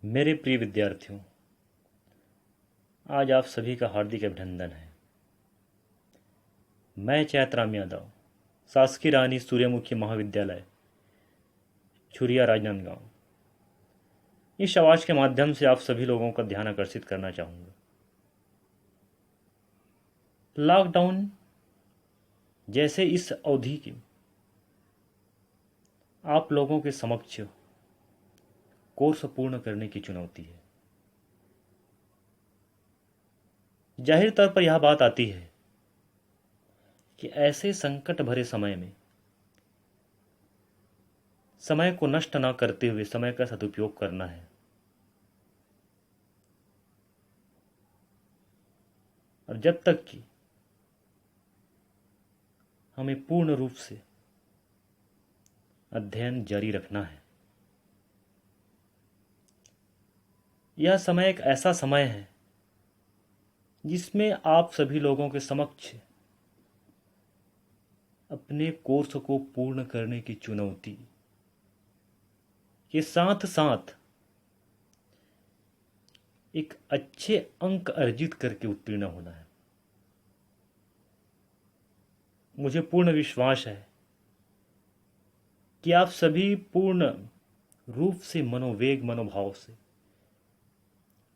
मेरे प्रिय विद्यार्थियों, आज आप सभी का हार्दिक अभिनंदन है। मैं चैतराम यादव, शासकीय रानी सूर्यमुखी महाविद्यालय, छुरिया राजनांदगांव, इस आवाज के माध्यम से आप सभी लोगों का ध्यान आकर्षित करना चाहूँगा। लॉकडाउन जैसे इस अवधि की आप लोगों के समक्ष कोर्स पूर्ण करने की चुनौती है। जाहिर तौर पर यह बात आती है कि ऐसे संकट भरे समय में समय को नष्ट न करते हुए समय का सदुपयोग करना है। और जब तक कि हमें पूर्ण रूप से अध्ययन जारी रखना है, यह समय एक ऐसा समय है जिसमें आप सभी लोगों के समक्ष अपने कोर्स को पूर्ण करने की चुनौती के साथ साथ एक अच्छे अंक अर्जित करके उत्तीर्ण होना है। मुझे पूर्ण विश्वास है कि आप सभी पूर्ण रूप से मनोवेग मनोभाव से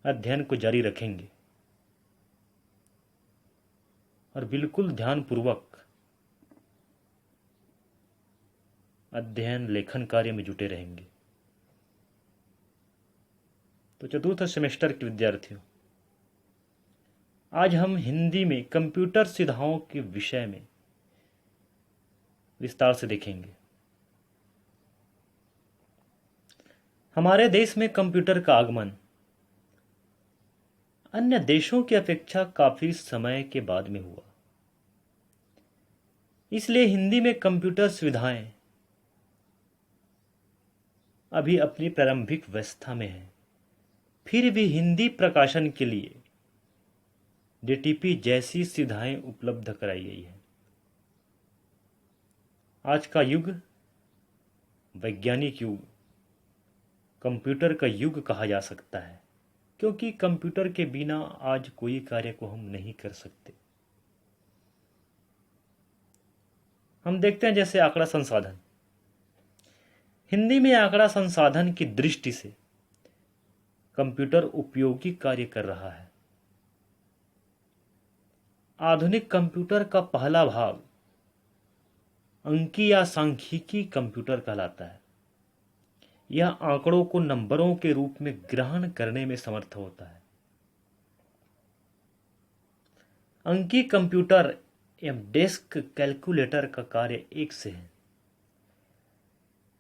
अध्ययन को जारी रखेंगे और बिल्कुल ध्यानपूर्वक अध्ययन लेखन कार्य में जुटे रहेंगे। तो चतुर्थ सेमेस्टर के विद्यार्थियों, आज हम हिंदी में कंप्यूटर सुविधाओं के विषय में विस्तार से देखेंगे। हमारे देश में कंप्यूटर का आगमन अन्य देशों की अपेक्षा काफी समय के बाद में हुआ, इसलिए हिंदी में कंप्यूटर सुविधाएं अभी अपनी प्रारंभिक अवस्था में है। फिर भी हिंदी प्रकाशन के लिए डीटीपी जैसी सुविधाएं उपलब्ध कराई गई है। आज का युग वैज्ञानिक युग, कंप्यूटर का युग कहा जा सकता है, क्योंकि कंप्यूटर के बिना आज कोई कार्य को हम नहीं कर सकते। हम देखते हैं जैसे आंकड़ा संसाधन, हिंदी में आंकड़ा संसाधन की दृष्टि से कंप्यूटर उपयोगी कार्य कर रहा है। आधुनिक कंप्यूटर का पहला भाग अंकी या सांख्यिकी कंप्यूटर कहलाता है। यह आंकड़ों को नंबरों के रूप में ग्रहण करने में समर्थ होता है। अंकी कंप्यूटर एवं डेस्क कैलकुलेटर का कार्य एक से है।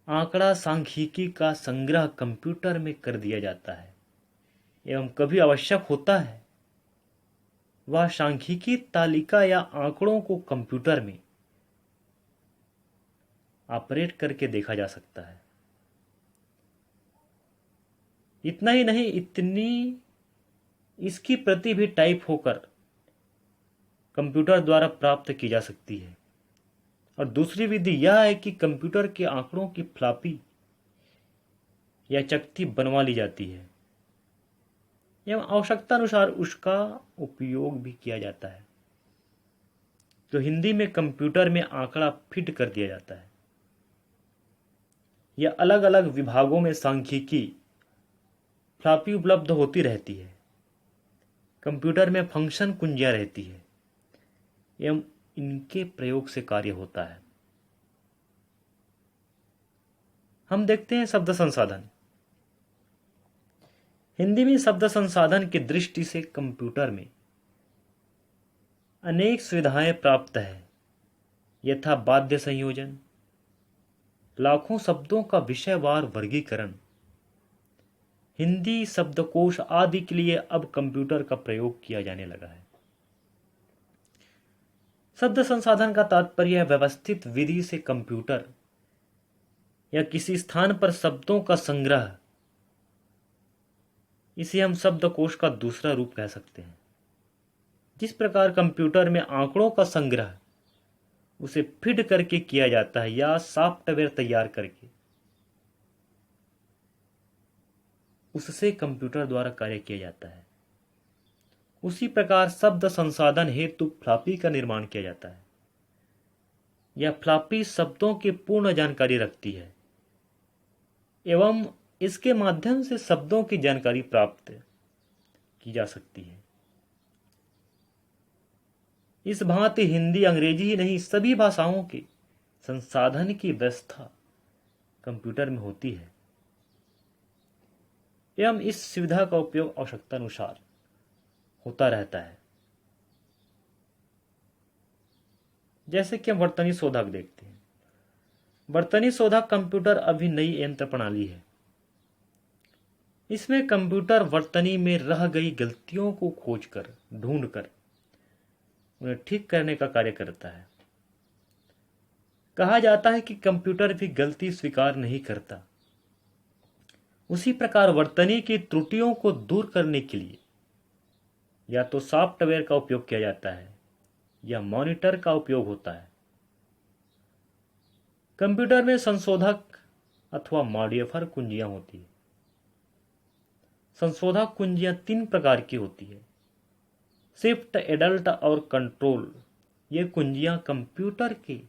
आंकड़ा सांख्यिकी का संग्रह कंप्यूटर में कर दिया जाता है एवं कभी आवश्यक होता है वह सांख्यिकी तालिका या आंकड़ों को कंप्यूटर में ऑपरेट करके देखा जा सकता है। इतना ही नहीं, इसकी प्रति भी टाइप होकर कंप्यूटर द्वारा प्राप्त की जा सकती है। और दूसरी विधि यह है कि कंप्यूटर के आंकड़ों की फ्लॉपी या चकती बनवा ली जाती है एवं आवश्यकता अनुसार उसका उपयोग भी किया जाता है। तो हिंदी में कंप्यूटर में आंकड़ा फिट कर दिया जाता है। यह अलग अलग विभागों में सांख्यिकी फ्लॉपी उपलब्ध होती रहती है। कंप्यूटर में फंक्शन कुंजियां रहती है एवं इनके प्रयोग से कार्य होता है। हम देखते हैं शब्द संसाधन। हिंदी में शब्द संसाधन की दृष्टि से कंप्यूटर में अनेक सुविधाएं प्राप्त है, यथा बाध्य संयोजन, लाखों शब्दों का विषयवार वर्गीकरण, हिंदी शब्दकोश आदि के लिए अब कंप्यूटर का प्रयोग किया जाने लगा है। शब्द संसाधन का तात्पर्य है व्यवस्थित विधि से कंप्यूटर या किसी स्थान पर शब्दों का संग्रह। इसे हम शब्दकोश का दूसरा रूप कह सकते हैं। जिस प्रकार कंप्यूटर में आंकड़ों का संग्रह उसे फीड करके किया जाता है या सॉफ्टवेयर तैयार करके, उससे कंप्यूटर द्वारा कार्य किया जाता है। उसी प्रकार शब्द संसाधन हेतु फ्लॉपी का निर्माण किया जाता है। यह फ्लॉपी शब्दों की पूर्ण जानकारी रखती है एवं इसके माध्यम से शब्दों की जानकारी प्राप्त की जा सकती है। इस भांति हिंदी अंग्रेजी ही नहीं, सभी भाषाओं के संसाधन की व्यवस्था कंप्यूटर में होती है एवं इस सुविधा का उपयोग आवश्यकता अनुसार होता रहता है। जैसे कि हम वर्तनी शोधक देखते हैं। वर्तनी शोधक कंप्यूटर अभी नई यंत्र प्रणाली है। इसमें कंप्यूटर वर्तनी में रह गई गलतियों को खोजकर, ढूंढकर उन्हें ठीक करने का कार्य करता है। कहा जाता है कि कंप्यूटर भी गलती स्वीकार नहीं करता। उसी प्रकार वर्तनी की त्रुटियों को दूर करने के लिए या तो सॉफ्टवेयर का उपयोग किया जाता है या मॉनिटर का उपयोग होता है। कंप्यूटर में संशोधक अथवा मॉडिफायर कुंजियां होती है। संशोधक कुंजियां 3 प्रकार की होती है: शिफ्ट, एडल्ट और कंट्रोल। ये कुंजियां कंप्यूटर के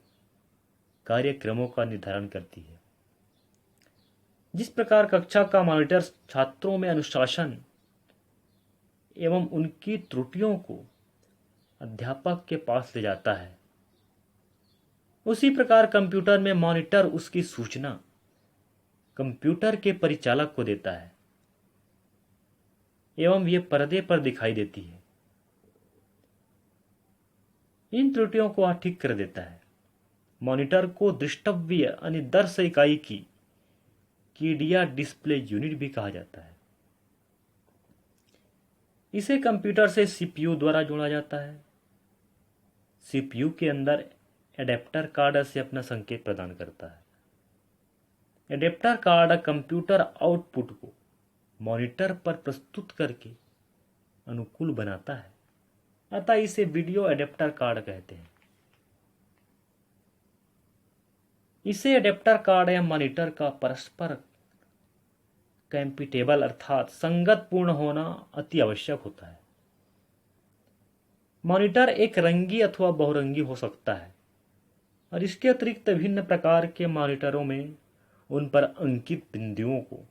कार्यक्रमों का निर्धारण करती है। जिस प्रकार कक्षा का मॉनिटर छात्रों में अनुशासन एवं उनकी त्रुटियों को अध्यापक के पास ले जाता है, उसी प्रकार कंप्यूटर में मॉनिटर उसकी सूचना कंप्यूटर के परिचालक को देता है एवं ये पर्दे पर दिखाई देती है। इन त्रुटियों को वह ठीक कर देता है। मॉनिटर को दृष्टव्य अनुदर्श इकाई की कीडिया डिस्प्ले यूनिट भी कहा जाता है। इसे कंप्यूटर से सीपीयू द्वारा जोड़ा जाता है। सीपीयू के अंदर एडेप्टर कार्ड से अपना संकेत प्रदान करता है। एडेप्टर कार्ड कंप्यूटर आउटपुट को मॉनिटर पर प्रस्तुत करके अनुकूल बनाता है, अतः इसे वीडियो एडेप्टर कार्ड कहते हैं। इसे एडेप्टर कार्ड या मॉनिटर का परस्पर कंपैटिबल अर्थात संगत पूर्ण होना अति आवश्यक होता है। मॉनिटर एक रंगी अथवा बहुरंगी हो सकता है और इसके अतिरिक्त विभिन्न प्रकार के मॉनिटरों में उन पर अंकित बिंदुओं को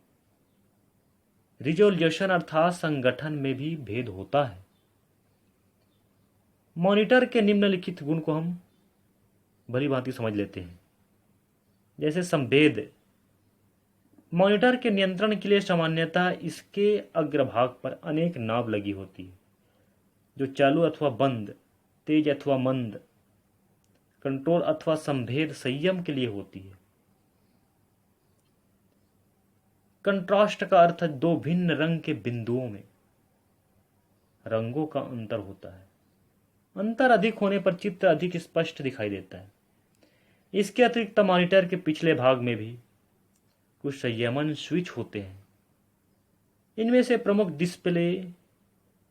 रिजोल्यूशन अर्थात संगठन में भी भेद होता है। मॉनिटर के निम्नलिखित गुण को हम भली भांति समझ लेते हैं। जैसे संवेद। मॉनिटर के नियंत्रण के लिए सामान्यतः इसके अग्रभाग पर अनेक नाब लगी होती है, जो चालू अथवा बंद, तेज अथवा मंद, कंट्रोल अथवा संभेद संयम के लिए होती है। कंट्रास्ट का अर्थ 2 भिन्न रंग के बिंदुओं में रंगों का अंतर होता है। अंतर अधिक होने पर चित्र अधिक स्पष्ट दिखाई देता है। इसके अतिरिक्त मॉनिटर के पिछले भाग में भी कुछ संयमन स्विच होते हैं। इनमें से प्रमुख डिस्प्ले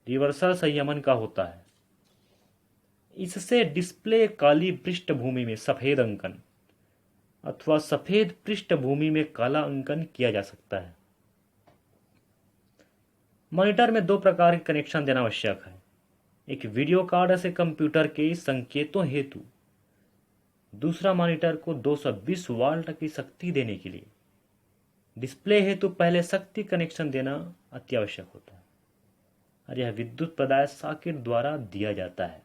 रिवर्सल संयमन का होता है। इससे डिस्प्ले काली पृष्ठभूमि में सफेद अंकन अथवा सफेद पृष्ठभूमि में काला अंकन किया जा सकता है। मॉनिटर में 2 प्रकार के कनेक्शन देना आवश्यक है। एक वीडियो कार्ड से कंप्यूटर के संकेतों हेतु, दूसरा मॉनिटर को 220 वाल्ट की शक्ति देने के लिए। डिस्प्ले हेतु पहले शक्ति कनेक्शन देना अति आवश्यक होता है और यह विद्युत प्रदाय सॉकेट द्वारा दिया जाता है।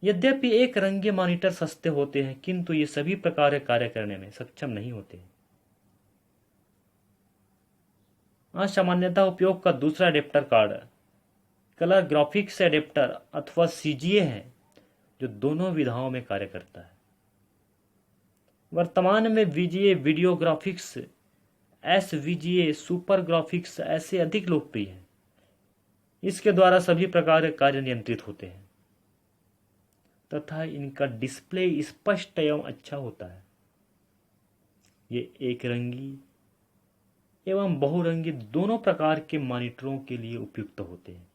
यद्यपि एक रंगे मॉनिटर सस्ते होते हैं, किंतु ये सभी प्रकार के कार्य करने में सक्षम नहीं होते। आज सामान्यतः उपयोग का दूसरा adapter card colour graphics adapter अथवा सीजीए है, जो दोनों विधाओं में कार्य करता है। वर्तमान में VGA, video graphics, SVGA, super graphics ऐसे अधिक लोकप्रिय हैं। इसके द्वारा सभी प्रकार के कार्य नियंत्रित होते हैं तथा इनका डिस्प्ले स्पष्ट एवं अच्छा होता है। ये एक रंगी एवं बहुरंगी दोनों प्रकार के मॉनिटरों के लिए उपयुक्त होते हैं।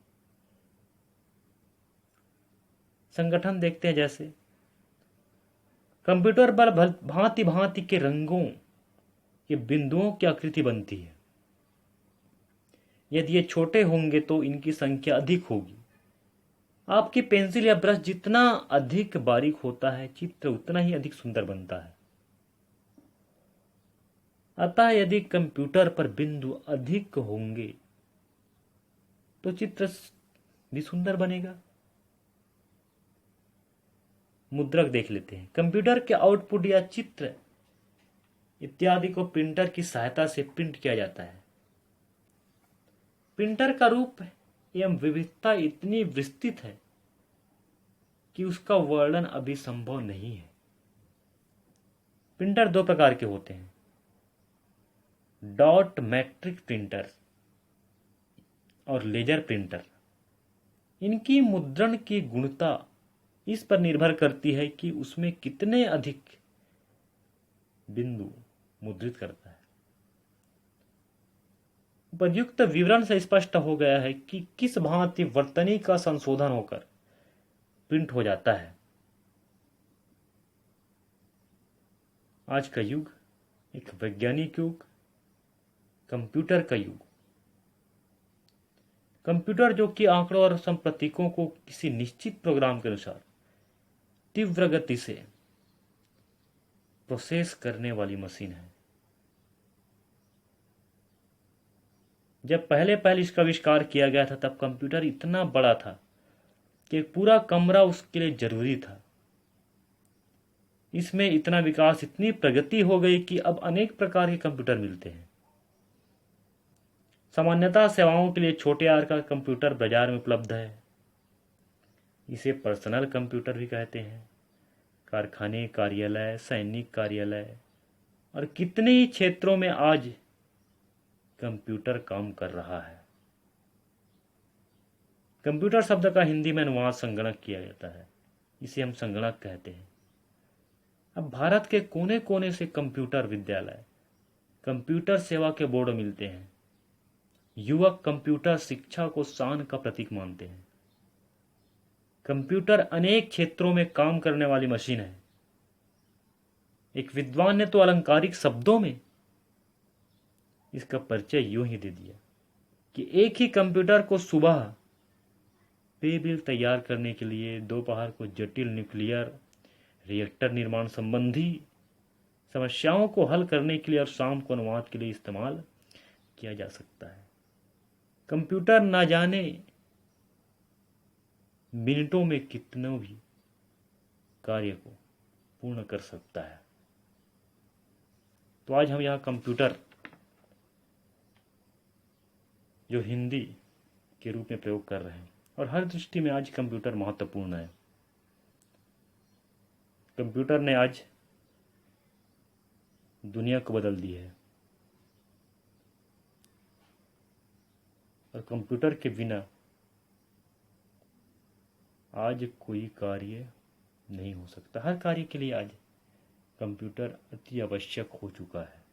संगठन देखते हैं। जैसे कंप्यूटर पर भांति भांति के रंगों के बिंदुओं की आकृति बनती है। यदि ये छोटे होंगे तो इनकी संख्या अधिक होगी। आपकी पेंसिल या ब्रश जितना अधिक बारीक होता है, चित्र उतना ही अधिक सुंदर बनता है। अतः यदि कंप्यूटर पर बिंदु अधिक होंगे तो चित्र भी सुंदर बनेगा। मुद्रक देख लेते हैं। कंप्यूटर के आउटपुट या चित्र इत्यादि को प्रिंटर की सहायता से प्रिंट किया जाता है। प्रिंटर का रूप एवं विविधता इतनी विस्तृत है कि उसका वर्णन अभी संभव नहीं है। प्रिंटर दो प्रकार के होते हैं, डॉट मैट्रिक प्रिंटर और लेजर प्रिंटर। इनकी मुद्रण की गुणता इस पर निर्भर करती है कि उसमें कितने अधिक बिंदु मुद्रित करता है। उपयुक्त विवरण से स्पष्ट हो गया है कि किस भांति वर्तनी का संशोधन होकर प्रिंट हो जाता है। आज का युग एक वैज्ञानिक युग, कंप्यूटर का युग। कंप्यूटर जो कि आंकड़ों और संप्रतीकों को किसी निश्चित प्रोग्राम के अनुसार तीव्र गति से प्रोसेस करने वाली मशीन है। जब पहले इसका आविष्कार किया गया था तब कंप्यूटर इतना बड़ा था कि पूरा कमरा उसके लिए जरूरी था। इसमें इतना विकास, इतनी प्रगति हो गई कि अब अनेक प्रकार के कंप्यूटर मिलते हैं। सामान्यतः सेवाओं के लिए छोटे आकार का कंप्यूटर बाजार में उपलब्ध है। इसे पर्सनल कंप्यूटर भी कहते हैं। कारखाने, कार्यालय, सैनिक कार्यालय और कितने ही क्षेत्रों में आज कंप्यूटर काम कर रहा है। कंप्यूटर शब्द का हिंदी में अनुवाद संगणक किया जाता है। इसे हम संगणक कहते हैं। अब भारत के कोने कोने से कंप्यूटर विद्यालय, कंप्यूटर सेवा के बोर्ड मिलते हैं। युवक कंप्यूटर शिक्षा को शान का प्रतीक मानते हैं। कंप्यूटर अनेक क्षेत्रों में काम करने वाली मशीन है। एक विद्वान ने तो अलंकारिक शब्दों में इसका परिचय यूं ही दे दिया कि एक ही कंप्यूटर को सुबह पे बिल तैयार करने के लिए, दोपहर को जटिल न्यूक्लियर रिएक्टर निर्माण संबंधी समस्याओं को हल करने के लिए और शाम को अनुवाद के लिए इस्तेमाल किया जा सकता है। कंप्यूटर ना जाने मिनटों में कितनों भी कार्य को पूर्ण कर सकता है। तो आज हम यहाँ कंप्यूटर जो हिंदी के रूप में प्रयोग कर रहे हैं, और हर दृष्टि में आज कंप्यूटर महत्वपूर्ण है। कंप्यूटर ने आज दुनिया को बदल दी है और कंप्यूटर के बिना आज कोई कार्य नहीं हो सकता। हर कार्य के लिए आज कंप्यूटर अति आवश्यक हो चुका है।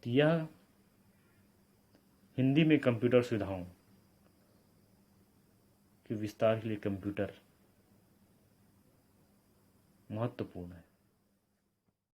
तो यह हिंदी में कंप्यूटर सुविधाओं के विस्तार के लिए कंप्यूटर महत्वपूर्ण है।